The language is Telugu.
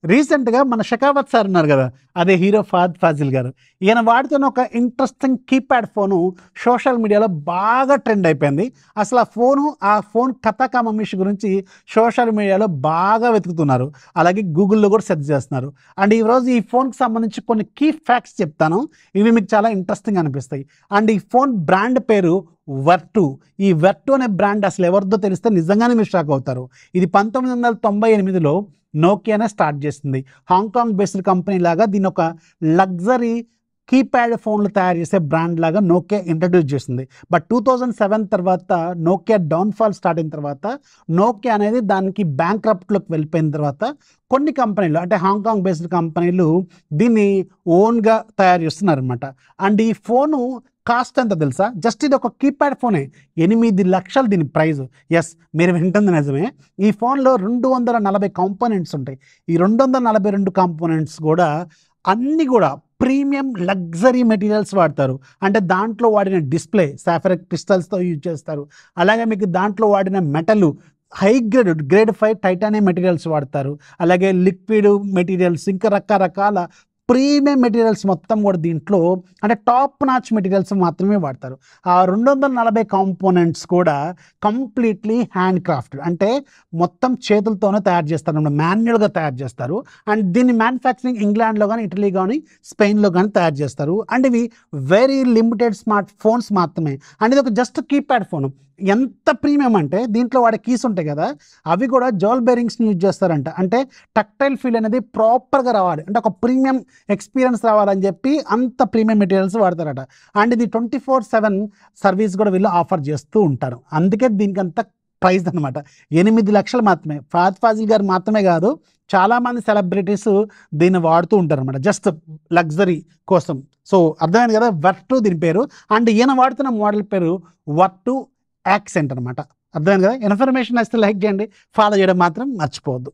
రీసెంట్‌గా మన 'షెకావత్' సార్ ఉన్నారు గదా! అదే హీరో ఫహద్ ఫాజిల్ గారు. ఈయన వాడుతున్న ఒక ఇంట్రెస్టింగ్ కీప్యాడ్ ఫోను సోషల్ మీడియాలో బాగా ట్రెండ్ అయిపోయింది. అసలు ఆ ఫోన్ కథా కమమిషి గురించి సోషల్ మీడియాలో బాగా వెతుకుతున్నారు. అలాగే గూగుల్‌లో కూడా సెర్చ్ చేస్తున్నారు. అండ్ ఈరోజు ఈ ఫోన్‌కి సంబంధించి కొన్ని కీ ఫ్యాక్ట్స్ చెప్తాను. ఇవి మీకు చాలా ఇంట్రెస్టింగ్ అనిపిస్తాయి. అండ్ ఈ ఫోన్ బ్రాండ్ పేరు వర్టు. ఈ వర్టు అనే బ్రాండ్ అసలు ఎవరిదో తెలిస్తే నిజంగానే మీరు షాక్ అవుతారు. ఇది 1998లో నోకియానే స్టార్ట్ చేసింది. హాంకాంగ్ బేస్డ్ కంపెనీ లాగా దీన్ని ఒక లగ్జరీ కీప్యాడ్ ఫోన్లు తయారు చేసే బ్రాండ్ లాగా నోకియా ఇంట్రడ్యూస్ చేసింది. బట్ 2007 తర్వాత నోకియా డౌన్‌ఫాల్ స్టార్ట్ అయిన తర్వాత నోకియా అనేది దానికి బ్యాంక్రప్ట్‌లోకి వెళ్ళిపోయిన తర్వాత కొన్ని కంపెనీలు అంటే హాంకాంగ్ బేస్డ్ కంపెనీలు దీన్ని ఓన్‌గా తయారు చేస్తున్నారనమాట. అండ్ ఈ ఫోను కాస్ట్ ఎంత తెలుసా? జస్ట్ ఇది ఒక కీప్యాడ్ ఫోనే. 8,00,000 దీని ప్రైస్. యెస్, మీరు వింటుంది నిజమే. ఈ ఫోన్‌లో 240 కాంపోనెంట్స్ ఉంటాయి. ఈ 242 కాంపోనెంట్స్ కూడా అన్నీ కూడా ప్రీమియం లగ్జరీ మెటీరియల్స్ వాడతారు. అంటే దాంట్లో వాడిన డిస్‌ప్లే సాఫైర్ క్రిస్టల్స్‌తో యూజ్ చేస్తారు. అలాగే మీకు దాంట్లో వాడిన మెటలు గ్రేడ్ 5 టైటానియం మెటీరియల్స్ వాడతారు. అలాగే లిక్విడ్ మెటీరియల్స్ ఇంకా రకరకాల ప్రీమియం మెటీరియల్స్ మొత్తం కూడా దీంట్లో అంటే టాప్ నాచ్ మెటీరియల్స్ మాత్రమే వాడతారు. ఆ 240 కాంపోనెంట్స్ కూడా కంప్లీట్లీ హ్యాండ్ క్రాఫ్టెడ్ అంటే మొత్తం చేతులతోనే తయారు చేస్తారు. మాన్యువల్‌గా తయారు చేస్తారు. అండ్ దీన్ని మ్యానుఫ్యాక్చరింగ్ ఇంగ్లాండ్‌లో గానీ, ఇటలీ గానీ, స్పెయిన్‌లో గానీ తయారు చేస్తారు. అండ్ ఇవి వెరీ లిమిటెడ్ స్మార్ట్ ఫోన్స్ మాత్రమే. అండ్ ఇది ఒక జస్ట్ కీప్యాడ్ ఫోను. ఎంత ప్రీమియం అంటే దీంట్లో వాడే కీస్ ఉంటాయి కదా! అవి కూడా జోల్ బేరింగ్స్‌ని యూజ్ చేస్తారంట. అంటే టక్టైల్ ఫీల్ అనేది ప్రాపర్‌గా రావాలి. అంటే ఒక ప్రీమియం ఎక్స్‌పీరియన్స్ రావాలని చెప్పి అంత ప్రీమియం మెటీరియల్స్ వాడతారట. అండ్ ఇది 24/7 సర్వీస్ కూడా వీళ్ళు ఆఫర్ చేస్తూ ఉంటారు. అందుకే దీనికంత ప్రైస్ అనమాట. 8,00,000 మాత్రమే. ఫహద్ ఫాజిల్ గారు మాత్రమే కాదు, చాలామంది సెలబ్రిటీస్ దీన్ని వాడుతూ ఉంటారనమాట. జస్ట్ లగ్జరీ కోసం. సో అర్థమైంది కదా! వర్టు దీని పేరు. అండ్ ఈయన వాడుతున్న మోడల్ పేరు వర్టు యాక్సెంట్ అనమాట. అర్థమైంది కదా! ఇన్ఫర్మేషన్ నచ్చితే లైక్ చేయండి. ఫాలో చేయడం మాత్రం మర్చిపోవద్దు.